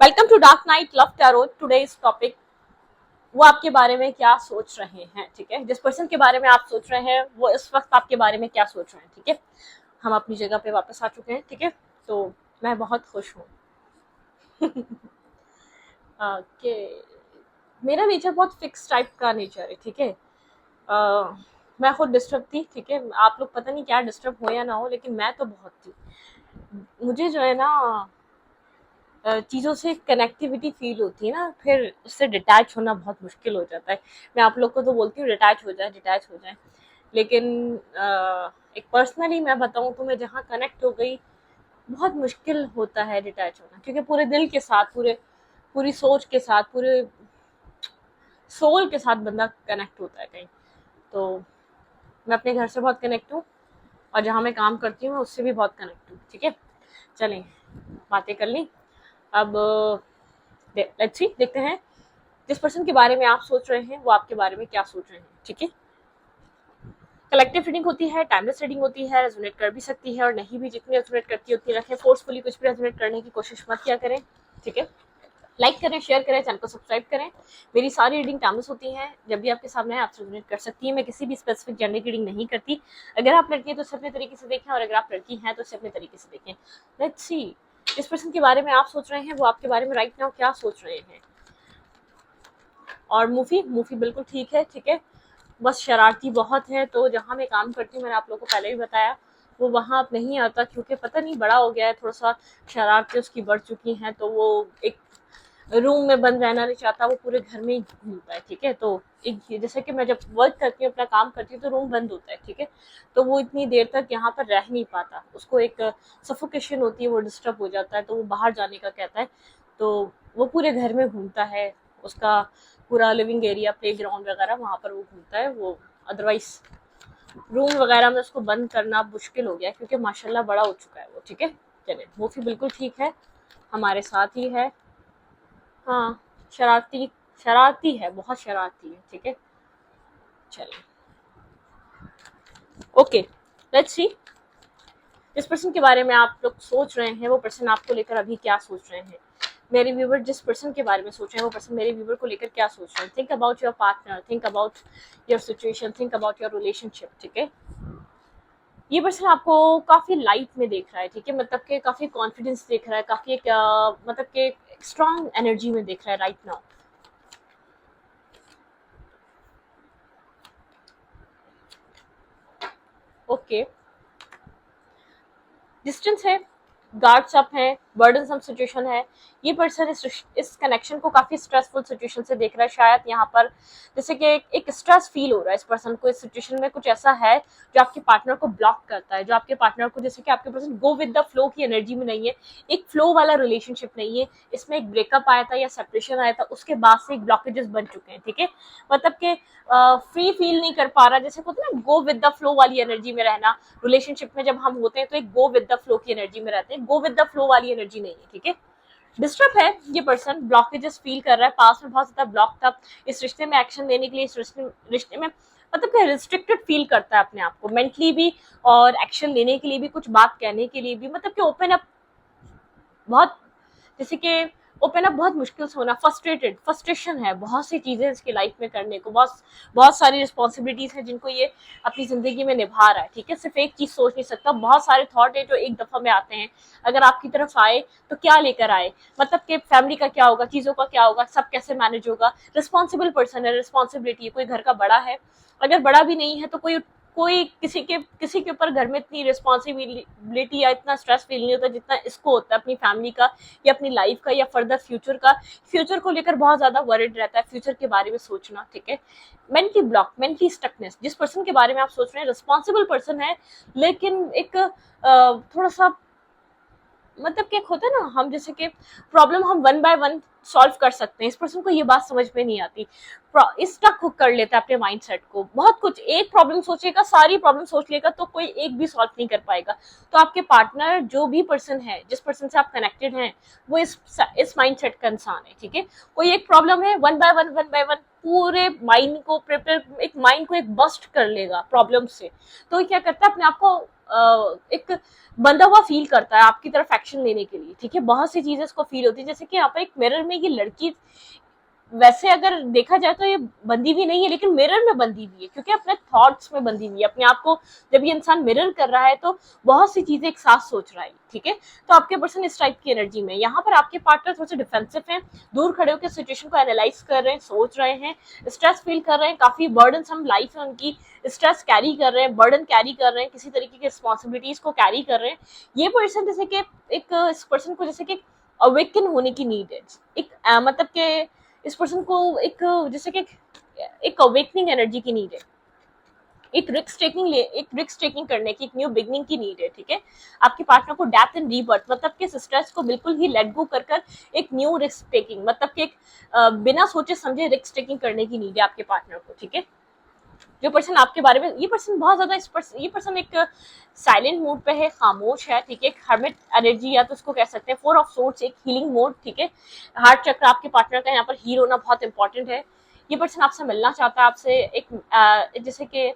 Welcome to dark night love tarot. Today's topic, वो आपके बारे में क्या सोच रहे हैं। ठीक है, जिस पर्सन के बारे में आप सोच रहे हैं वो इस वक्त आपके बारे में क्या सोच रहे हैं। ठीक है, हम अपनी जगह पे वापस आ चुके हैं। ठीक है, तो मैं बहुत खुश हूँ कि मेरा नेचर बहुत फिक्स टाइप का नेचर है। ठीक है, मैं खुद डिस्टर्ब थी। ठीक है, आप लोग पता नहीं क्या डिस्टर्ब हो या ना हो, लेकिन मैं तो बहुत थी। मुझे जो है ना चीज़ों से कनेक्टिविटी फील होती है ना, फिर उससे डिटैच होना बहुत मुश्किल हो जाता है। मैं आप लोग को तो बोलती हूँ डिटैच हो जाए, डिटैच हो जाए, लेकिन एक पर्सनली मैं बताऊँ तो मैं जहाँ कनेक्ट हो गई, बहुत मुश्किल होता है डिटैच होना, क्योंकि पूरे दिल के साथ, पूरी सोच के साथ, पूरे सोल के साथ बंदा कनेक्ट होता है कहीं। तो मैं अपने घर से बहुत कनेक्ट हूँ, और जहाँ मैं काम करती हूँ उससे भी बहुत कनेक्ट हूँ। ठीक है, चलें, बातें कर ली। अब लेट्स सी, देखते हैं जिस पर्सन के बारे में आप सोच रहे हैं वो आपके बारे में क्या सोच रहे हैं। ठीक है, कलेक्टिव रीडिंग होती है, टाइमलेस रीडिंग होती है, रेजोनेट कर भी सकती है और नहीं भी। जितनी रेजोनेट करती है उतनी रखें, फोर्सफुली कुछ भी रेजोनेट करने की कोशिश मत किया करें। ठीक है, लाइक करें, शेयर करें, चैनल को सब्सक्राइब करें। मेरी सारी रीडिंग टाइमलेस होती हैं, जब भी आपके सामने है आप रेजोनेट कर सकती है। मैं किसी भी स्पेसिफिक जेंडर की रीडिंग नहीं करती। अगर आप लड़की हैं तो इसे अपने तरीके से देखें, और अगर आप लड़की हैं तो इसे अपने तरीके से देखें। लेट्स सी, इस पर्सन के बारे में आप सोच रहे हैं वो आपके बारे में राइट नाउ क्या सोच रहे हैं। और मूफी मूफी बिल्कुल ठीक है। ठीक है, बस शरारती बहुत है। तो जहाँ मैं काम करती हूँ, मैंने आप लोगों को पहले भी बताया, वो वहाँ अब नहीं आता, क्योंकि पता नहीं बड़ा हो गया है, थोड़ा सा शरारतें उसकी बढ़ चुकी हैं। तो वो एक रूम में बंद रहना नहीं चाहता, वो पूरे घर में ही घूमता है। ठीक है, तो एक जैसे कि मैं जब वर्क करती हूँ, अपना काम करती हूँ, तो रूम बंद होता है। ठीक है, तो वो इतनी देर तक यहाँ पर रह नहीं पाता, उसको एक सफोकेशन होती है, वो डिस्टर्ब हो जाता है, तो वो बाहर जाने का कहता है। तो वो पूरे घर में घूमता है, उसका पूरा लिविंग एरिया, प्ले ग्राउंड वगैरह, वहाँ पर वो घूमता है। वो अदरवाइज रूम वगैरह में उसको बंद करना मुश्किल हो गया, क्योंकि माशाल्लाह बड़ा हो चुका है वो। ठीक है, चलिए, मूफी बिल्कुल ठीक है, हमारे साथ ही है। हाँ, शरारती, शरारती है, बहुत शरारती है। ठीक है, चलिए, ओके, लेट्स सी, जिस पर्सन के बारे में आप लोग सोच रहे हैं वो पर्सन आपको लेकर अभी क्या सोच रहे हैं। मेरे व्यूवर जिस पर्सन के बारे में सोच रहे हैं वो पर्सन मेरे व्यूवर को लेकर क्या सोच रहे हैं। Think about your partner, think about your situation, think about your relationship. ठीक है, ये पर्सन आपको काफी लाइट में देख रहा है। ठीक है, मतलब कि काफी कॉन्फिडेंस देख रहा है, काफी एक मतलब कि स्ट्रांग एनर्जी में देख रहा है राइट नाउ। ओके, डिस्टेंस है, गार्ड्स अप है, बर्डनसम सिचुएशन है। ये पर्सन इस कनेक्शन को काफी स्ट्रेसफुल सिचुएशन से देख रहा है। शायद यहाँ पर जैसे कि एक स्ट्रेस फील हो रहा है इस पर्सन को। इस सिचुएशन में कुछ ऐसा है जो आपके पार्टनर को ब्लॉक करता है, जो आपके पार्टनर को, जैसे कि आपके person go with the flow की एनर्जी में नहीं है, एक फ्लो वाला रिलेशनशिप नहीं है। इसमें एक ब्रेकअप आया था या सेपरेशन आया था, उसके बाद से एक ब्लॉकेजेस बन चुके हैं। ठीक है, मतलब कि फ्री फील नहीं कर पा रहा, जैसे होता है ना गो विद द फ्लो वाली एनर्जी में रहना। रिलेशनशिप में जब हम होते हैं तो एक गो विद द फ्लो की एनर्जी में रहते हैं, गो विद द फ्लो वाली एनर्जी नहीं है। ठीक है, डिस्टर्ब है ये पर्सन, ब्लॉकेजेस फील कर रहा है, पास में बहुत ज्यादा ब्लॉक था। इस रिश्ते में एक्शन लेने के लिए, इस रिश्ते में मतलब कि रिस्ट्रिक्टेड फील करता है अपने आप को मेंटली भी, और एक्शन लेने के लिए भी, कुछ बात कहने के लिए भी, मतलब कि ओपन अप बहुत, जैसे कि ओपन अप बहुत मुश्किल से होना, फ्रस्ट्रेशन है, बहुत सी चीजें इसकी लाइफ में करने को, बहुत बहुत सारी रिस्पॉन्सिबिलिटीज है जिनको ये अपनी जिंदगी में निभा रहा है। ठीक है, सिर्फ एक चीज सोच नहीं सकता, बहुत सारे थॉट है जो एक दफा में आते हैं। अगर आपकी तरफ आए तो क्या लेकर आए, मतलब कि फैमिली का क्या होगा, चीजों का क्या होगा, सब कैसे मैनेज होगा। रिस्पॉन्सिबल पर्सन है, रिस्पॉन्सिबिलिटी है, कोई घर का बड़ा है। अगर बड़ा भी नहीं है तो कोई कोई किसी के ऊपर घर में इतनी रिस्पॉन्सिबिलिटी या इतना स्ट्रेस फील नहीं होता जितना इसको होता है अपनी फैमिली का, या अपनी लाइफ का, या फर्दर फ्यूचर का। फ्यूचर को लेकर बहुत ज्यादा वरिड रहता है, फ्यूचर के बारे में सोचना। ठीक है, मेंटली ब्लॉक, मेंटली स्टकनेस, जिस पर्सन के बारे में आप सोच रहे हैं रिस्पॉन्सिबल पर्सन है, लेकिन एक थोड़ा सा, मतलब क्या होता है ना, हम जैसे कि प्रॉब्लम हम वन बाय वन सॉल्व कर सकते हैं, इस पर्सन को ये बात समझ में नहीं आती। स्टक कर लेता है अपने माइंडसेट को, बहुत कुछ, एक प्रॉब्लम सोचेगा, सारी प्रॉब्लम सोच लेगा, तो कोई एक भी सॉल्व नहीं कर पाएगा। तो आपके पार्टनर जो भी पर्सन है, जिस पर्सन से आप कनेक्टेड हैं, वो इस माइंडसेट का इंसान है। ठीक है, कोई एक प्रॉब्लम है, वन बाय वन पूरे माइंड को प्रिपेयर, एक माइंड को एक बस्ट कर लेगा प्रॉब्लम से। तो क्या करता है, अपने आप को एक बंधा हुआ फील करता है आपकी तरफ एक्शन लेने के लिए, ठीक है। बहुत सी चीजें इसको फील होती है, जैसे कि यहाँ पर एक मिरर में ये लड़की वैसे अगर देखा जाए तो ये बंधी हुई नहीं है, लेकिन मिरर में बंधी हुई है, क्योंकि अपने थॉट्स में बंधी हुई है अपने आप को। जब ये इंसान मिरर कर रहा है तो बहुत सी चीजें एक साथ सोच रहा है, ठीक है। तो आपके पर्सन इस टाइप की एनर्जी में, यहाँ पर आपके पार्टनर थोड़े से डिफेंसिव हैं, दूर खड़े होकर सिचुएशन को एनालाइज कर रहे हैं, सोच रहे हैं, स्ट्रेस फील कर रहे हैं, काफी बर्डनसम लाइफ है उनकी, स्ट्रेस कैरी कर रहे हैं, बर्डन कैरी कर रहे हैं, किसी तरीके की रिस्पॉन्सिबिलिटीज को कैरी कर रहे हैं। ये पर्सन जैसे कि एक इस पर्सन को जैसे कि अवेकन होने की नीड है, एक मतलब के इस पर्सन को एक जैसे कि एक अवेकनिंग एनर्जी की नीड है, एक रिस्क टेकिंग करने की, एक न्यू बिगनिंग की नीड है, ठीक है। आपके पार्टनर को डेथ एंड रीबर्थ मतलब कि स्ट्रेस को बिल्कुल ही लेट गो कर एक न्यू रिस्क टेकिंग मतलब कि एक बिना सोचे समझे रिस्क टेकिंग करने की नीड है आपके पार्टनर को, ठीक है। जो पर्सन आपके बारे में, ये पर्सन बहुत ज्यादा ये पर्सन एक साइलेंट मूड पे है, खामोश है, ठीक है। हर्मिट एनर्जी या तो उसको कह सकते हैं, फोर ऑफ सोर्ड्स एक हीलिंग मोड, ठीक है। हार्ट चक्र आपके पार्टनर का यहाँ पर हील होना बहुत इंपॉर्टेंट है। ये पर्सन आपसे मिलना चाहता है, आपसे एक जैसे कि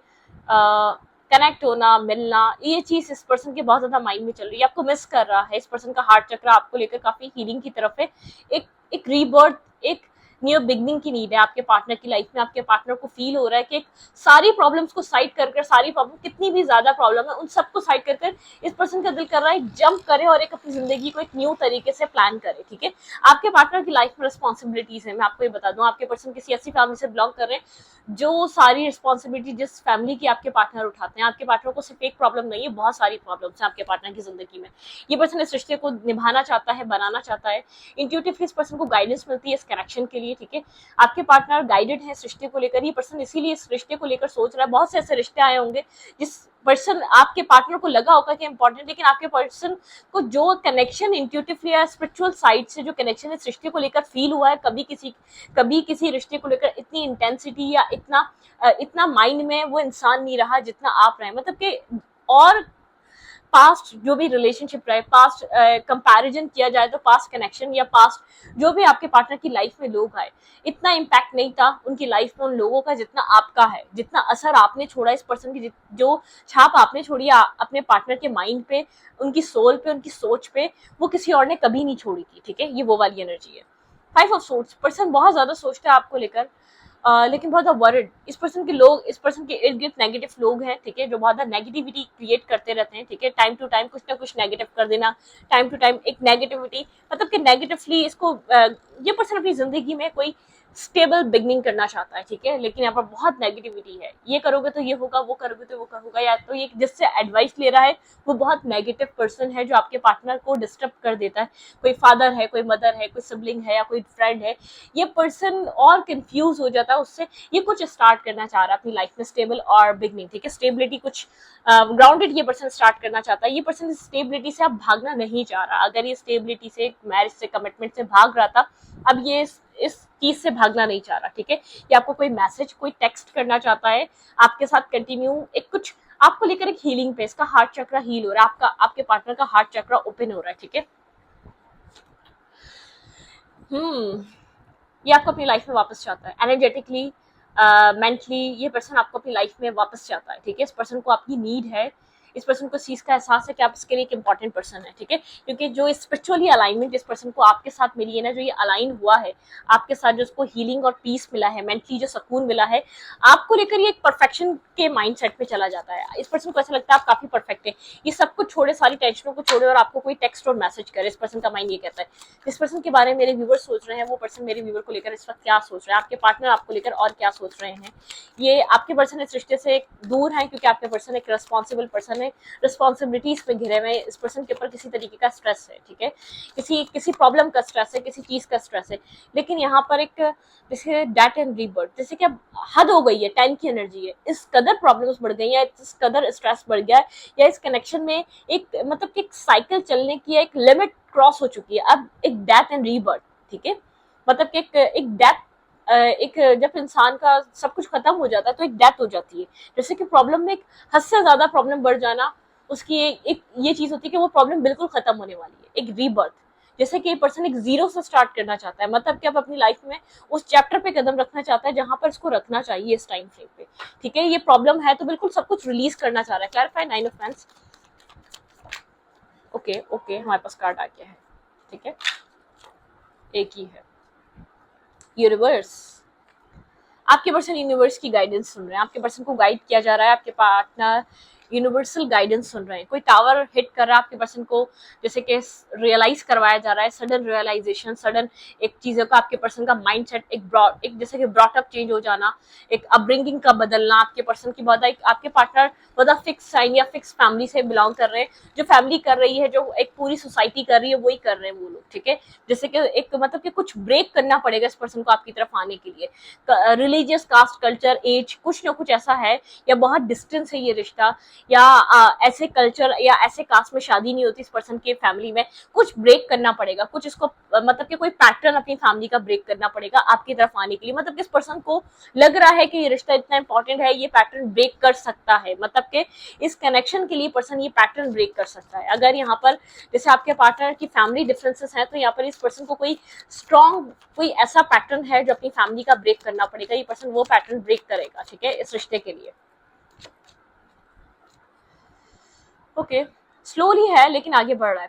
कनेक्ट होना, मिलना, ये चीज इस पर्सन के बहुत ज्यादा माइंड में चल रही है, आपको मिस कर रहा है। इस पर्सन का हार्ट चक्र आपको लेकर काफी हीलिंग की तरफ है, एक रीबर्थ, एक न्यू बिगनिंग की नीड है आपके पार्टनर की लाइफ में। आपके पार्टनर को फील हो रहा है कि सारी प्रॉब्लम्स को साइड कर सारी प्रॉब्लम, कितनी भी ज्यादा प्रॉब्लम है उन सबको साइड कर इस पर्सन का दिल कर रहा है जंप करे और एक अपनी जिंदगी को एक न्यू तरीके से प्लान करे, ठीक है। आपके पार्टनर की लाइफ में रिस्पॉन्सिबिलिटीज है, मैं आपको ये बता दूं, आपके पर्सन किसी ऐसी फैमिली से बिलोंग कर रहे हैं जो सारी रिस्पॉन्सिबिलिटी जिस फैमिली की आपके पार्टनर उठाते हैं। आपके पार्टनर को सिर्फ एक प्रॉब्लम नहीं है, बहुत सारी प्रॉब्लम्स हैं आपके पार्टनर की जिंदगी में। ये पर्सन इस रिश्ते को निभाना चाहता है, बनाना चाहता है। इंट्यूटिवली इस पर्सन को गाइडेंस मिलती है इस कनेक्शन के लिए, ठीक है। आपके पार्टनर गाइडेड है इस रिश्ते को लेकर, ये पर्सन इसीलिए इस रिश्ते को लेकर सोच रहा है। बहुत से ऐसे रिश्ते आए होंगे जिस पर्सन आपके पार्टनर को लगा होगा कि इंपॉर्टेंट, लेकिन आपके पर्सन को जो कनेक्शन इंट्यूटिवली या स्पिरिचुअल साइड से जो कनेक्शन इस रिश्ते को लेकर फील हुआ है, कभी किसी रिश्ते को लेकर इतनी इंटेंसिटी या इतना माइंड में वो इंसान नहीं रहा जितना आप रहे, मतलब कि और पास्ट जो भी रिलेशनशिप रहे, पास्ट कंपैरिजन किया जाए तो पास्ट कनेक्शन या पास्ट जो भी आपके पार्टनर की लाइफ में लोग आए, इतना इम्पैक्ट नहीं था उनकी लाइफ में उन लोगों का जितना आपका है, जितना असर आपने छोड़ा इस पर्सन की, जो छाप आपने छोड़ी अपने पार्टनर के माइंड पे, उनकी सोल पे, उनकी सोच पे, वो किसी और ने कभी नहीं छोड़ी थी, ठीक है। ये वो वाली एनर्जी है। 5 ऑफ सोर्ड्स, पर्सन बहुत ज्यादा सोचता है आपको लेकर, लेकिन बहुत ज्यादा वर्रिड। इस पर्सन के लोग, इस पर्सन के इर्द गिर्द नेगेटिव लोग हैं, ठीक है, जो बहुत ज्यादा नेगेटिविटी क्रिएट करते रहते हैं, ठीक है। टाइम टू टाइम कुछ ना कुछ नेगेटिव कर देना, टाइम टू टाइम एक नेगेटिविटी, मतलब कि नेगेटिवली इसको ये पर्सन अपनी जिंदगी में कोई स्टेबल बिगनिंग करना चाहता है, ठीक है, लेकिन यहाँ पर बहुत नेगेटिविटी है। ये करोगे तो ये होगा, वो करोगे तो वो होगा, या तो ये जिससे एडवाइस ले रहा है वो बहुत नेगेटिव पर्सन है जो आपके पार्टनर को डिस्टर्ब कर देता है। कोई फादर है, कोई मदर है, कोई सिबलिंग है या कोई फ्रेंड है, ये पर्सन और कंफ्यूज हो जाता है उससे। ये कुछ स्टार्ट करना चाह रहा है अपनी लाइफ में, स्टेबल और बिगनिंग, ठीक है, स्टेबिलिटी, कुछ ग्राउंडेड ये पर्सन स्टार्ट करना चाहता है। ये पर्सन स्टेबिलिटी से अब भागना नहीं चाह रहा। अगर ये स्टेबिलिटी से, मैरिज से, कमिटमेंट से भाग रहा था, अब ये इस चीज से भागना नहीं चाह रहा, ठीक है। ये आपको कोई मैसेज, कोई टेक्स्ट करना चाहता है, आपके साथ कंटिन्यू एक कुछ आपको लेकर एक हीलिंग पे, इसका हार्ट चक्र हील हो रहा है, आपके पार्टनर का हार्ट चक्र ओपन हो रहा है, ठीक है। ये आपको अपनी लाइफ में वापस चाहता है, एनर्जेटिकली, मेंटली, ये पर्सन आपको अपनी लाइफ में वापस चाहता है, ठीक है। इस पर्सन को आपकी नीड है, इस पर्सन को इस चीज का एहसास है कि आप इसके लिए एक इंपॉर्टेंट पर्सन है, ठीक है। क्योंकि जो स्पिरिचुअली अलाइनमेंट इस पर्सन को आपके साथ मिली है ना, जो ये अलाइन हुआ है आपके साथ, जो उसको हीलिंग और पीस मिला है, मेंटली जो सुकून मिला है, आपको लेकर ये एक परफेक्शन के माइंडसेट पे चला जाता है। इस पर्सन को ऐसा लगता है आप काफी परफेक्ट है, ये सब कुछ छोड़े, सारी टेंशनों को छोड़े और आपको कोई टेक्स्ट और मैसेज करे। इस पर्सन का माइंड ये कहता है, जिस पर्सन के बारे में मेरे व्यूवर सोच रहे हैं, वो पर्सन मेरे व्यूवर को लेकर इस वक्त क्या सोच रहे हैं, आपके पार्टनर आपको लेकर और क्या सोच रहे हैं। ये आपके पर्सन इस रिश्ते से दूर है क्योंकि आपके पर्सन एक रिस्पॉन्सिबल पर्सन है, रिस्पॉन्सिबिलिटीज पे घिरे हुए। इस पर्सन के ऊपर किसी तरीके का स्ट्रेस है, ठीक है, किसी प्रॉब्लम का स्ट्रेस है, किसी चीज का स्ट्रेस है। लेकिन यहाँ पर एक जैसे डेथ एंड रीबर्थ, जैसे कि अब हद हो गई है, टाइम की एनर्जी है, इस कदर प्रॉब्लम्स बढ़ गई है, इस कदर स्ट्रेस बढ़ गया है, या इस कनेक्शन में एक मतलब कि एक साइकिल चलने की एक लिमिट क्रॉस हो चुकी है। अब एक डेथ एंड रीबर्थ, ठीक है, मतलब कि एक डेथ, एक जब इंसान का सब कुछ खत्म हो जाता है तो एक डेथ हो जाती है। जैसे कि प्रॉब्लम में एक हद से ज्यादा प्रॉब्लम बढ़ जाना, उसकी एक ये चीज होती है कि वो प्रॉब्लम बिल्कुल खत्म होने वाली है, एक रीबर्थ। जैसे कि पर्सन एक जीरो से स्टार्ट करना चाहता है, मतलब कि अब अपनी लाइफ में उस चैप्टर पे कदम रखना चाहता है जहां पर इसको रखना चाहिए इस टाइम फ्रेम पे, ठीक है। ये प्रॉब्लम है तो बिल्कुल सब कुछ रिलीज करना चाह रहा है। Clarify 9 of pens, okay okay, हमारे पास कार्ड आ गया है, ठीक है, एक ही है, यूनिवर्स। आपके पर्सन यूनिवर्स की गाइडेंस सुन रहे हैं, आपके पर्सन को गाइड किया जा रहा है, आपके पार्टनर यूनिवर्सल गाइडेंस सुन रहे हैं, कोई टावर हिट कर रहा है आपके पर्सन को, जैसे कि रियलाइज करवाया जा रहा है, सडन रियलाइजेशन, सडन एक चीजों का आपके पर्सन का माइंडसेट एक जैसे कि ब्रॉट अप चेंज हो जाना, एक अपब्रिंगिंग का बदलना, आपके पर्सन की बहुत आपके पार्टनर बहुत फिक्स साइन या फिक्स फैमिली से बिलोंग कर रहे हैं, जो फैमिली कर रही है, जो एक पूरी सोसाइटी कर रही है, वही कर रहे हैं वो लोग, ठीक है, जैसे कि एक मतलब कि कुछ ब्रेक करना पड़ेगा इस पर्सन को आपकी तरफ आने के लिए, रिलीजियस, कास्ट, कल्चर, एज, कुछ ना कुछ ऐसा है, या बहुत डिस्टेंस है ये रिश्ता, या ऐसे कल्चर या ऐसे कास्ट में शादी नहीं होती इस पर्सन के फैमिली में, कुछ ब्रेक करना पड़ेगा, कुछ इसको मतलब कि कोई पैटर्न अपनी फैमिली का ब्रेक करना पड़ेगा आपकी तरफ आने के लिए, मतलब कि इस पर्सन को लग रहा है कि ये रिश्ता इतना इंपॉर्टेंट है, ये पैटर्न ब्रेक कर सकता है, मतलब कि इस कनेक्शन के लिए पर्सन ये पैटर्न ब्रेक कर सकता है। अगर यहाँ पर जैसे आपके पार्टनर की फैमिली डिफरेंसेस हैं, तो यहाँ पर इस पर्सन को कोई स्ट्रॉन्ग कोई ऐसा पैटर्न है जो अपनी फैमिली का ब्रेक करना पड़ेगा, ये पर्सन वो पैटर्न ब्रेक करेगा, ठीक है, इस रिश्ते के लिए। ओके, स्लोली है लेकिन आगे बढ़ रहा है,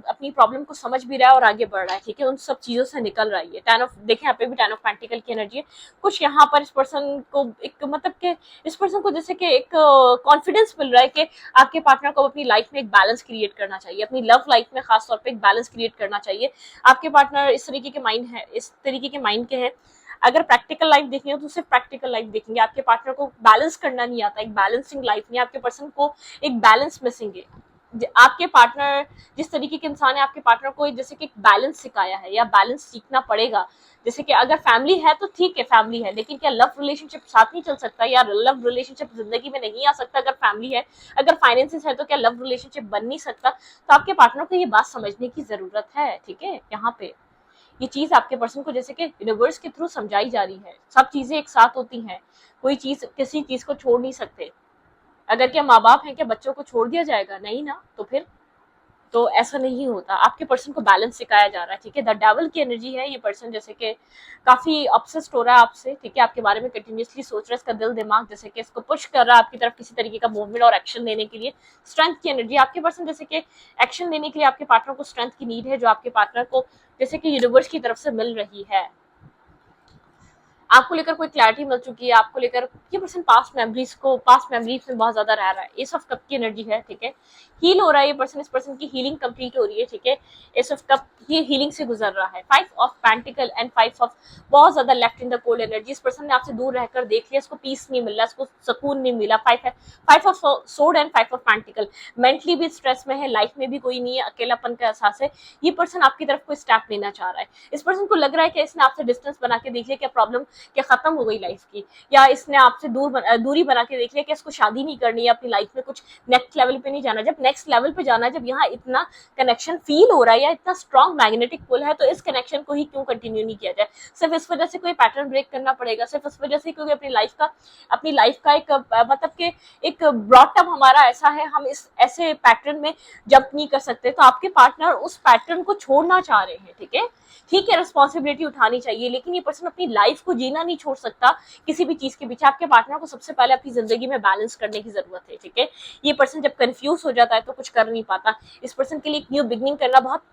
अपनी प्रॉब्लम को समझ भी रहा है और आगे बढ़ रहा है, ठीक है, उन सब चीजों से निकल रहा है। टेन ऑफ देखें, यहाँ पे भी टेन ऑफ पेंटिकल की एनर्जी है, कुछ यहाँ पर इस पर्सन को एक मतलब के इस पर्सन को जैसे कि एक कॉन्फिडेंस मिल रहा है कि आपके पार्टनर को अपनी लाइफ में एक बैलेंस क्रिएट करना चाहिए, अपनी लव लाइफ में खासतौर पर एक बैलेंस क्रिएट करना चाहिए। आपके पार्टनर इस तरीके के माइंड है, इस तरीके के माइंड के हैं, अगर प्रैक्टिकल लाइफ देखनी हो तो सिर्फ प्रैक्टिकल लाइफ देखेंगे, आपके पार्टनर को बैलेंस करना नहीं आता, एक बैलेंसिंग लाइफ नहीं, आपके पर्सन को एक बैलेंस मिसिंग है। आपके पार्टनर जिस तरीके के इंसान है, आपके पार्टनर को जैसे कि बैलेंस सिखाया है या बैलेंस सीखना पड़ेगा, जैसे कि अगर फैमिली है तो ठीक है, फैमिली है, लेकिन क्या लव रिलेशनशिप साथ नहीं चल सकता, या लव रिलेशनशिप जिंदगी में नहीं आ सकता अगर फैमिली है, अगर फाइनेंसेस है तो क्या लव रिलेशनशिप बन नहीं सकता, तो आपके पार्टनर को ये बात समझने की जरूरत है, ठीक है, यहाँ पे ये चीज आपके पर्सन को जैसे कि यूनिवर्स के थ्रू समझाई जा रही है, सब चीजें एक साथ होती हैं, कोई चीज किसी चीज को छोड़ नहीं सकते, अगर क्या माँ बाप हैं क्या बच्चों को छोड़ दिया जाएगा, नहीं ना, तो फिर तो ऐसा नहीं होता, आपके पर्सन को बैलेंस सिखाया जा रहा है, ठीक है, द डेविल की एनर्जी है, ये पर्सन जैसे कि काफी ऑब्सेस्ड हो रहा है आपसे, ठीक है, आपके बारे में कंटिन्यूअसली सोच रहा है, इसका दिल दिमाग जैसे कि इसको पुश कर रहा है आपकी तरफ किसी तरीके का मूवमेंट और एक्शन लेने के लिए, स्ट्रेंथ की एनर्जी, आपके पर्सन जैसे कि एक्शन लेने के लिए आपके पार्टनर को स्ट्रेंथ की नीड है, जो आपके पार्टनर को जैसे कि यूनिवर्स की तरफ से मिल रही है, आपको लेकर कोई क्लैरिटी मिल चुकी है, आपको लेकर ये पर्सन पास्ट मेमोरीज में बहुत ज्यादा रह रहा है, एस ऑफ कप की एनर्जी है, ठीक है, हील हो रहा है ये पर्सन, इस पर्सन की हीलिंग कंप्लीट हो रही है, ठीक है, एस ऑफ कप ये हीलिंग से गुजर रहा है, 5 ऑफ पेंटिकल एंड 5 ऑफ बहुत ज्यादा left in the cold energy, इस पर्सन ने आपसे दूर रहकर देख लिया, इसको पीस नहीं मिल रहा, इसको सुकून नहीं मिला, 5 of sword and 5 of pentacle, mentally भी स्ट्रेस में है, लाइफ में भी कोई नहीं है, अकेलापन का एहसास है, ये पर्सन आपकी तरफ कोई स्टेप लेना चाह रहा है, इस पर्सन को लग रहा है कि इसने आपसे डिस्टेंस बना के देख लिया, क्या प्रॉब्लम क्या खत्म हो गई लाइफ की, या इसने आपसे दूरी बना के देख लिया कि इसको शादी नहीं करनी है, अपनी लाइफ में कुछ नेक्स्ट लेवल पे नहीं जाना, जब नेक्स्ट लेवल पे जाना है, जब यहाँ इतना कनेक्शन फील हो रहा है या इतना स्ट्रॉन्ग मैग्नेटिक पुल है, तो इस कनेक्शन को ही क्यों कंटिन्यू नहीं किया जाए, सिर्फ इस वजह से कोई पैटर्न ब्रेक करना पड़ेगा, सिर्फ इस वजह से क्योंकि अपनी लाइफ का एक मतलब के एक ब्रॉटअप हमारा ऐसा है, हम इस ऐसे पैटर्न में जंप नहीं कर सकते, तो आपके पार्टनर उस पैटर्न को छोड़ना चाह रहे हैं, ठीक है, रिस्पॉन्सिबिलिटी उठानी चाहिए, लेकिन ये पर्सन अपनी लाइफ को जीना नहीं छोड़ सकता किसी भी चीज के पीछे, आपके पार्टनर को सबसे पहले अपनी जिंदगी में बैलेंस करने की जरूरत है, ठीक है, ये पर्सन जब कंफ्यूज हो जाता है तो कुछ कर नहीं पाता, इस पर्सन के लिए एक न्यू बिगनिंग करना बहुत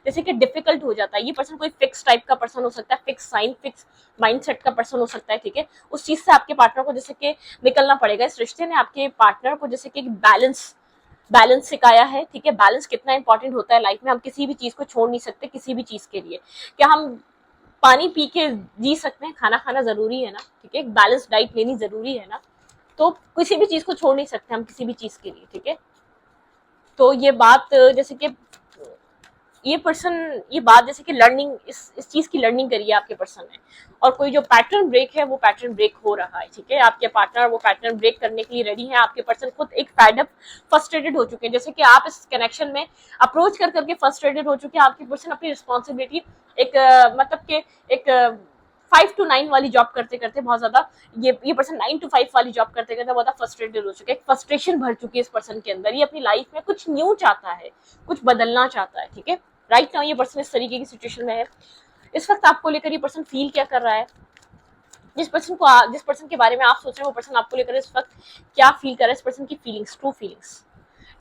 जैसे कि डिफिकल्ट हो जाता है, ये पर्सन कोई फिक्स टाइप का पर्सन हो सकता है, फिक्स साइन, फिक्स माइंडसेट का पर्सन हो सकता है, ठीक है, उस चीज से आपके पार्टनर को जैसे कि निकलना पड़ेगा, इस रिश्ते ने आपके पार्टनर को जैसे कि बैलेंस सिखाया है, ठीक है, बैलेंस कितना इंपॉर्टेंट होता है लाइफ में, हम किसी भी चीज को छोड़ नहीं सकते किसी भी चीज के लिए, क्या हम पानी पी के जी सकते हैं, खाना खाना जरूरी है ना, ठीक है, बैलेंस डाइट लेनी जरूरी है ना, तो किसी भी चीज को छोड़ नहीं सकते हम किसी भी चीज के लिए, ठीक है, तो ये बात जैसे कि ये पर्सन ये बात जैसे कि लर्निंग इस चीज की लर्निंग करी है आपके पर्सन ने, और कोई जो पैटर्न ब्रेक है वो पैटर्न ब्रेक हो रहा है, ठीक है, आपके पार्टनर वो पैटर्न ब्रेक करने के लिए रेडी है, आपके पर्सन खुद एक फेड अप फ्रस्ट्रेटेड हो चुके हैं, जैसे कि आप इस कनेक्शन में अप्रोच कर करके फ्रस्ट्रेटेड हो चुके हैं, आपके पर्सन अपनी रिस्पॉन्सिबिलिटी एक मतलब के एक 5 to 9 वाली जॉब करते करते बहुत ज्यादा ये पर्सन 9 to 5 वाली जॉब करते करते बहुत फ्रस्ट्रेटेड हो चुके हैं, फ्रस्ट्रेशन भर चुकी है इस पर्सन के अंदर, ये अपनी लाइफ में कुछ न्यू चाहता है, कुछ बदलना चाहता है, ठीक है, राइट नाउ ये पर्सन इस तरीके की सिचुएशन में है, इस वक्त आपको लेकर ये पर्सन फील क्या कर रहा है, जिस पर्सन के बारे में आप सोच रहे हैं वो पर्सन आपको लेकर इस वक्त क्या फील कर रहा है, इस पर्सन की फीलिंग्स, ट्रू फीलिंग्स,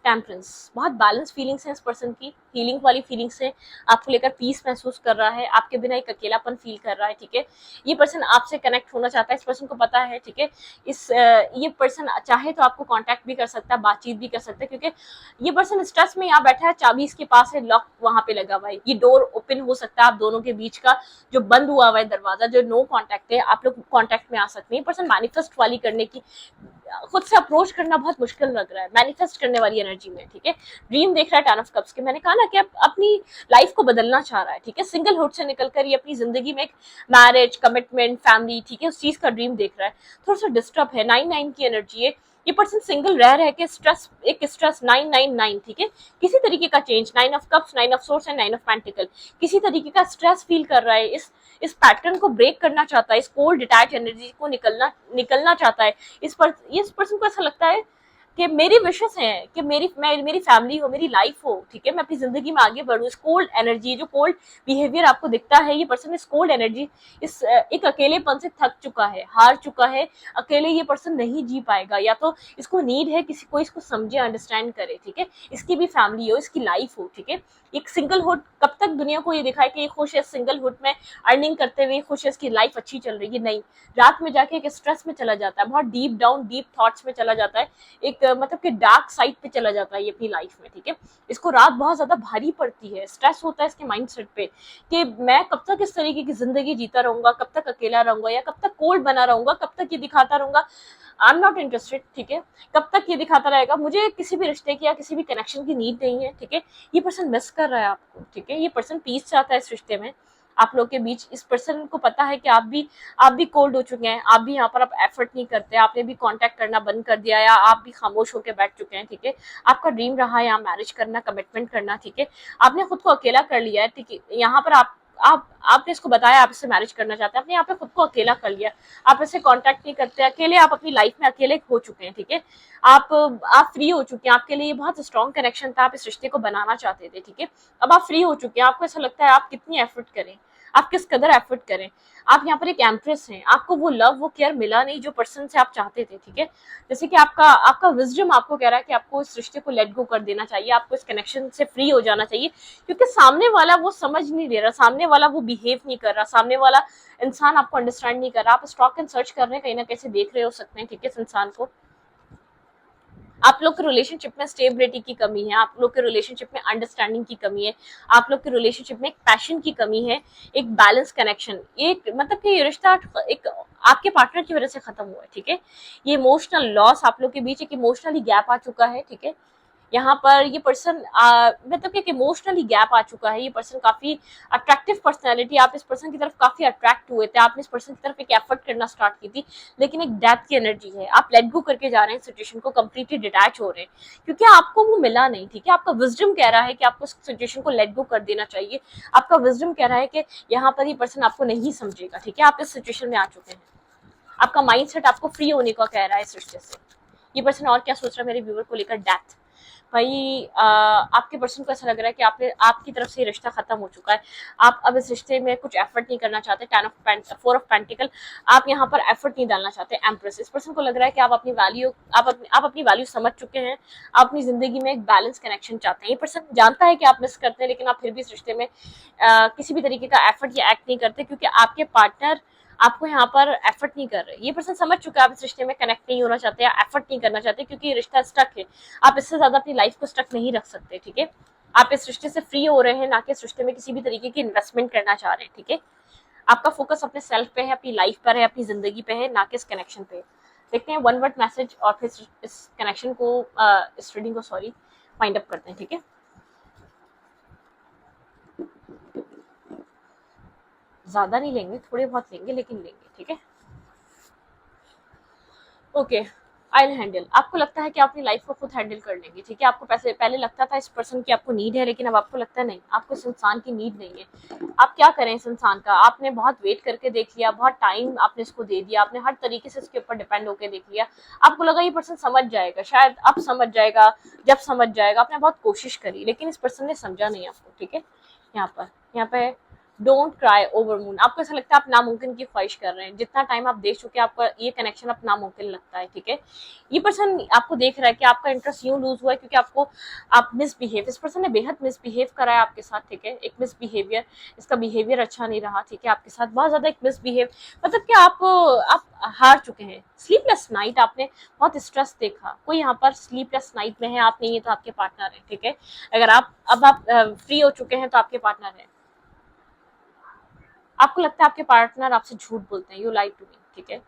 टेम्परेंस, बहुत बैलेंस फीलिंग्स है इस पर्सन की, हीलिंग वाली फीलिंग्स है, आपको लेकर पीस महसूस कर रहा है, आपके बिना एक अकेलापन फील कर रहा है, ठीक है। ये पर्सन आपसे कनेक्ट होना चाहता है, इस पर्सन को पता है, ठीक है। ये पर्सन चाहे तो आपको कांटेक्ट भी कर सकता है, बातचीत भी कर सकता है, क्योंकि ये पर्सन स्ट्रेस में यहाँ बैठा है, चाबी इसके पास है, लॉक वहां पे लगा हुआ है, ये डोर ओपन हो सकता है आप दोनों के बीच का, जो बंद हुआ हुआ है दरवाजा, जो नो कांटेक्ट है, आप लोग कांटेक्ट में आ सकते हैं। ये पर्सन मैनिफेस्ट वाली करने की, खुद से अप्रोच करना बहुत मुश्किल लग रहा है, मैनिफेस्ट करने वाली एनर्जी में, ठीक है। ड्रीम देख रहा है 10 ऑफ कप्स के, मैंने कहा ना कि अपनी लाइफ को बदलना चाह रहा है, ठीक है। सिंगलहुड से निकलकर ये अपनी जिंदगी में एक मैरिज, कमिटमेंट, फैमिली, ठीक है, उस चीज का ड्रीम देख रहा है। थोड़ा सा डिस्टर्ब है, 9-9 की एनर्जी है, ये पर्सन सिंगल रह के स्ट्रेस, एक स्ट्रेस 9-9-9, ठीक है। किसी तरीके का change, 9 of cups, 9 of source and 9 of pentacle, किसी तरीके का स्ट्रेस फील कर रहा है, इस पैटर्न को ब्रेक करना चाहता है, इस कोल्ड डिटैच एनर्जी को निकलना चाहता है। इस पर्सन को ऐसा लगता है कि मेरी विशेस हैं कि मेरी फैमिली हो, मेरी लाइफ हो, ठीक है, मैं अपनी जिंदगी में आगे बढ़ूं। इस कोल्ड एनर्जी, जो कोल्ड बिहेवियर आपको दिखता है, ये पर्सन इस कोल्ड एनर्जी, इस एक अकेलेपन से थक चुका है, हार चुका है, अकेले ये पर्सन नहीं जी पाएगा, या तो इसको नीड है किसी को इसको समझे, अंडरस्टैंड करे, ठीक है, इसकी भी फैमिली हो, इसकी लाइफ हो, ठीक है। एक सिंगलहुड, कब तक दुनिया को ये दिखाए कि ये खुश है सिंगलहुड में, अर्निंग करते हुए खुश है, इसकी लाइफ अच्छी चल रही है, नहीं, रात में जाके एक स्ट्रेस में चला जाता है, बहुत डीप डाउन, डीप थॉट्स में चला जाता है, एक मतलब कि डार्क साइड पे चला जाता है ये अपनी लाइफ में, ठीक है। इसको रात बहुत ज्यादा भारी पड़ती है, स्ट्रेस होता है इसके माइंडसेट पे कि मैं कब तक इस तरीके की जिंदगी जीता रहूंगा, कब तक अकेला रहूंगा, या कब तक कोल्ड बना रहूंगा, कब तक ये दिखाता रहूंगा आई एम नॉट इंटरेस्टेड, ठीक है, कब तक ये दिखाता रहेगा, मुझे किसी भी रिश्ते की या किसी भी कनेक्शन की नीड नहीं है, ठीक है। ये पर्सन मिस कर रहा है आपको, ठीक है, ये पर्सन पीस चाहता है इस रिश्ते में आप लोग के बीच। इस पर्सन को पता है कि आप भी कोल्ड हो चुके हैं, आप भी यहाँ पर आप एफर्ट नहीं करते, आपने भी कांटेक्ट करना बंद कर दिया, या आप भी खामोश होकर बैठ चुके हैं, ठीक है। आपका ड्रीम रहा है यहाँ मैरिज करना, कमिटमेंट करना, ठीक है, आपने खुद को अकेला कर लिया है, ठीक है। यहाँ पर आपने इसको बताया आप इससे मैरिज करना चाहते हैं, आपने यहाँ पे खुद को अकेला कर लिया, आप इससे कांटेक्ट नहीं करते, अकेले आप अपनी लाइफ में अकेले हो चुके हैं, ठीक है। आप फ्री हो चुके हैं, आपके लिए बहुत स्ट्रॉन्ग कनेक्शन था, आप इस रिश्ते को बनाना चाहते थे, ठीक है। अब आप फ्री हो चुके हैं, आपको ऐसा लगता है आप कितनी एफर्ट करें, आप किस कदर एफर्ट करें, आप यहाँ पर एक एम्प्रेस हैं, आपको वो लव, वो केयर मिला नहीं जो पर्सन से आप चाहते थे, ठीक है। जैसे कि आपका विजडम आपको कह रहा है कि आपको इस रिश्ते को लेट गो कर देना चाहिए, आपको इस कनेक्शन से फ्री हो जाना चाहिए, क्योंकि सामने वाला वो समझ नहीं दे रहा, सामने वाला वो बिहेव नहीं कर रहा, सामने वाला इंसान आपको अंडरस्टैंड नहीं कर रहा, आप स्टॉक एंड सर्च कर रहे हैं, कहीं ना कैसे देख रहे हो सकते हैं, ठीक है, इस इंसान को। आप लोग के रिलेशनशिप में स्टेबिलिटी की कमी है, आप लोग के रिलेशनशिप में अंडरस्टैंडिंग की कमी है, आप लोग के रिलेशनशिप में एक पैशन की कमी है, एक बैलेंस कनेक्शन, एक मतलब कि ये रिश्ता एक आपके पार्टनर की वजह से खत्म हुआ है, ठीक है। ये इमोशनल लॉस आप लोग के बीच, एक इमोशनली गैप आ चुका है, ठीक है। यहाँ पर ये पर्सन मतलब कि एक इमोशनली गैप आ चुका है, ये पर्सन काफी अट्रैक्टिव पर्सनैलिटी, आप इस पर्सन की तरफ काफी अट्रैक्ट हुए थे, आपने इस पर्सन की तरफ एक एफर्ट करना स्टार्ट की थी, लेकिन एक डेथ की एनर्जी है, आप लेट गो करके जा रहे हैं सिचुएशन को, कंप्लीटली डिटैच हो रहे हैं, क्योंकि आपको वो मिला नहीं, ठीक है। आपका विजडम कह रहा है कि आपको सिचुएशन को लेट गो कर देना चाहिए, आपका विजडम कह रहा है कि यहाँ पर ये पर्सन आपको नहीं समझेगा, ठीक है, आप इस सिचुएशन में आ चुके हैं, आपका माइंडसेट आपको फ्री होने का कह रहा है इस रिश्ते से। ये पर्सन और क्या सोच रहा है मेरे व्यूअर को लेकर, डेथ। भाई आपके पर्सन को ऐसा लग रहा है कि आपकी तरफ से रिश्ता खत्म हो चुका है, आप अब इस रिश्ते में कुछ एफर्ट नहीं करना चाहते, 4 ऑफ पेंटिकल, आप यहाँ पर एफर्ट नहीं डालना चाहते, एम्प्रेस। इस पर्सन को लग रहा है कि आप अपनी वैल्यू समझ चुके हैं, आप अपनी जिंदगी में एक बैलेंस कनेक्शन चाहते हैं। ये पर्सन जानता है कि आप मिस करते हैं, लेकिन आप फिर भी इस रिश्ते में किसी भी तरीके का एफर्ट या एक्ट नहीं करते, क्योंकि आपके पार्टनर आपको यहाँ पर एफर्ट नहीं कर रहे। ये पर्सन समझ चुका है आप इस रिश्ते में कनेक्ट नहीं होना चाहते, या एफर्ट नहीं करना चाहते, क्योंकि ये रिश्ता स्टक है, आप इससे ज्यादा अपनी लाइफ को स्टक नहीं रख सकते, ठीक है। आप इस रिश्ते से फ्री हो रहे हैं, ना कि इस रिश्ते में किसी भी तरीके की इन्वेस्टमेंट करना चाह रहे हैं, ठीक है। आपका फोकस अपने सेल्फ पे है, अपनी लाइफ पर है, अपनी जिंदगी पे है, ना कि इस कनेक्शन पे। देखते हैं 1 वर्ड मैसेज और फिर इस कनेक्शन को इस रीडिंग को फाइंड अप करते हैं, ठीक है। ज्यादा नहीं लेंगे, थोड़े बहुत लेंगे, लेकिन लेंगे, ठीक है। Okay, I will handle. आपको लगता है कि आप अपनी लाइफ को खुद हैंडल कर लेंगे, ठीक है। आपको पहले लगता था इस पर्सन की आपको नीड है, लेकिन अब आपको लगता है नहीं, आपको इस इंसान की नीड नहीं है। आप क्या करें इस इंसान का, आपने बहुत वेट करके देख लिया, बहुत टाइम आपने इसको दे दिया, आपने हर तरीके से इसके ऊपर डिपेंड होकर देख लिया, आपको लगा ये पर्सन समझ जाएगा, शायद अब समझ जाएगा, जब समझ जाएगा, आपने बहुत कोशिश करी, लेकिन इस पर्सन ने समझा नहीं आपको, ठीक है। यहाँ पे डोंट क्राई ओवर मून। आपको ऐसा लगता है आप नामुमकिन की ख्वाहिश कर रहे हैं, जितना टाइम आप देख चुके हैं आपका ये कनेक्शन अब नामुमकिन लगता है, ठीक है। ये पर्सन आपको देख रहा है कि आपका इंटरेस्ट यूं लूज हुआ है क्योंकि आपको आप मिसबिहेव, इस पर्सन ने बेहद मिसबिहेव करा है आपके साथ, ठीक है। एक मिसबिहेवियर, इसका बिहेवियर अच्छा नहीं रहा, ठीक है, आपके साथ बहुत ज्यादा एक मिसबिहेव, मतलब कि आप हार चुके हैं। स्लीपलेस नाइट, आपने बहुत स्ट्रेस देखा, कोई यहाँ पर स्लीपलेस नाइट में है, आप नहीं है तो आपके पार्टनर है, ठीक है। अगर आप फ्री हो चुके हैं तो आपके पार्टनर है। आपको लगता है आपके पार्टनर आपसे झूठ बोलते हैं, यू लाइड टू मी, ठीक है।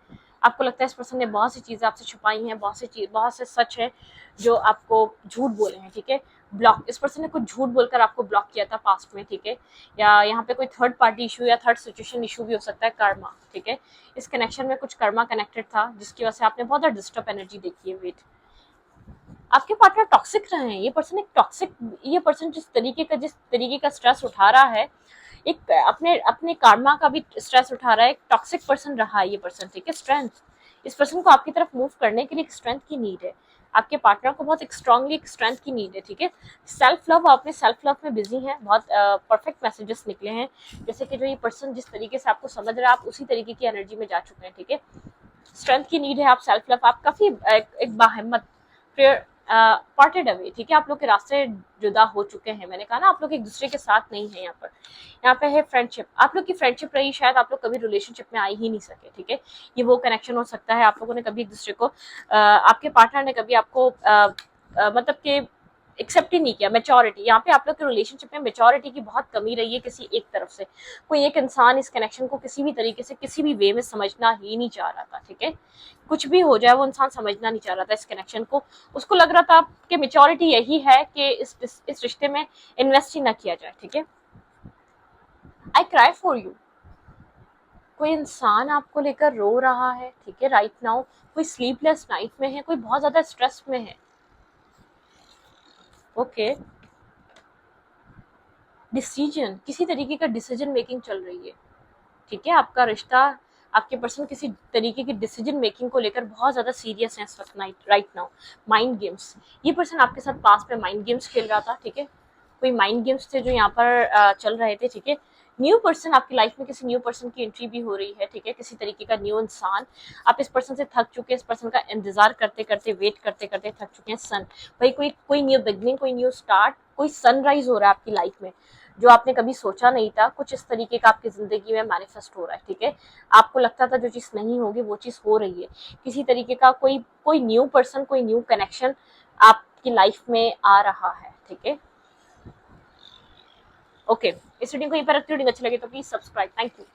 आपको लगता है इस पर्सन ने बहुत सी चीजें आपसे छुपाई हैं, बहुत से सच है जो आपको झूठ बोले हैं, ठीक है। ब्लॉक, इस पर्सन ने कुछ झूठ बोलकर आपको ब्लॉक किया था पास्ट में, ठीक है। या यहाँ पे कोई थर्ड पार्टी इशू या थर्ड सिचुएशन इशू भी हो सकता है, कर्मा, ठीक है। इस कनेक्शन में कुछ कर्मा कनेक्टेड था जिसकी वजह से आपने बहुत ज्यादा डिस्टर्ब एनर्जी देखी है। वेट, आपके पार्टनर टॉक्सिक रहे हैं, ये पर्सन एक टॉक्सिक, ये पर्सन जिस तरीके का स्ट्रेस उठा रहा है, एक अपने अपने कार्मा का भी स्ट्रेस उठा रहा है, एक टॉक्सिक पर्सन रहा है ये पर्सन, ठीक है। स्ट्रेंथ, इस पर्सन को आपकी तरफ मूव करने के लिए एक स्ट्रेंथ की नीड है, आपके पार्टनर को बहुत एक स्ट्रांगली एक स्ट्रेंथ की नीड है, ठीक है। सेल्फ लव, अपने सेल्फ लव में बिजी हैं, बहुत परफेक्ट मैसेजेस निकले हैं, जैसे कि जो ये पर्सन जिस तरीके से आपको समझ रहा है आप उसी तरीके की एनर्जी में जा चुके हैं, ठीक है। स्ट्रेंथ की नीड है, आप सेल्फ लव, आप काफी एक बाहिम्मत, फिर पार्टेड अवे, ठीक है। आप लोग के रास्ते जुदा हो चुके हैं, मैंने कहा ना आप लोग एक दूसरे के साथ नहीं है। यहाँ पे है फ्रेंडशिप, आप लोग की फ्रेंडशिप रही, शायद आप लोग कभी रिलेशनशिप में आ ही नहीं सके, ठीक है। ये वो कनेक्शन हो सकता है, आप लोगों ने कभी एक दूसरे को आपके पार्टनर ने कभी आपको मतलब कि एक्सेप्ट ही नहीं किया। मेच्योरिटी, यहाँ पे आप लोग के रिलेशनशिप में मेच्योरिटी की बहुत कमी रही है किसी एक तरफ से। कोई एक इंसान इस कनेक्शन को किसी भी तरीके से किसी भी वे में समझना ही नहीं चाह रहा था, ठीक है। कुछ भी हो जाए वो इंसान समझना नहीं चाह रहा था इस कनेक्शन को, उसको लग रहा था कि मेच्योरिटी यही है कि इस रिश्ते में इन्वेस्ट ही ना किया जाए, ठीक है। आई क्राई फॉर यू, कोई इंसान आपको लेकर रो रहा है, ठीक है, राइट नाउ। कोई स्लीपलेस नाइट में है, कोई बहुत ज्यादा स्ट्रेस में है, ओके। डिसीजन, किसी तरीके का डिसीजन मेकिंग चल रही है, ठीक है। आपका रिश्ता, आपके पर्सन किसी तरीके की डिसीजन मेकिंग को लेकर बहुत ज्यादा सीरियस है इस वक्त, राइट नाउ। माइंड गेम्स, ये पर्सन आपके साथ पास में माइंड गेम्स खेल रहा था, ठीक है। कोई माइंड गेम्स थे जो यहाँ पर चल रहे थे, ठीक है। न्यू पर्सन, आपकी लाइफ में किसी न्यू पर्सन की एंट्री भी हो रही है, ठीक है। किसी तरीके का न्यू इंसान, आप इस पर्सन से थक चुके हैं, इस पर्सन का इंतजार करते करते, वेट करते करते थक चुके हैं। सन, भाई कोई न्यू बिगनिंग, कोई न्यू स्टार्ट, कोई सनराइज हो रहा है आपकी लाइफ में जो आपने कभी सोचा नहीं था, कुछ इस तरीके का आपकी जिंदगी में मैनिफेस्ट हो रहा है, ठीक है। आपको लगता था जो चीज नहीं होगी वो चीज हो रही है, किसी तरीके का कोई न्यू पर्सन, कोई न्यू कनेक्शन आपकी लाइफ में आ रहा है, ठीक है। ओके, इस वीडियो को यहीं पर रखती हूँ, अच्छी लगी तो प्लीज सब्सक्राइब, थैंक यू।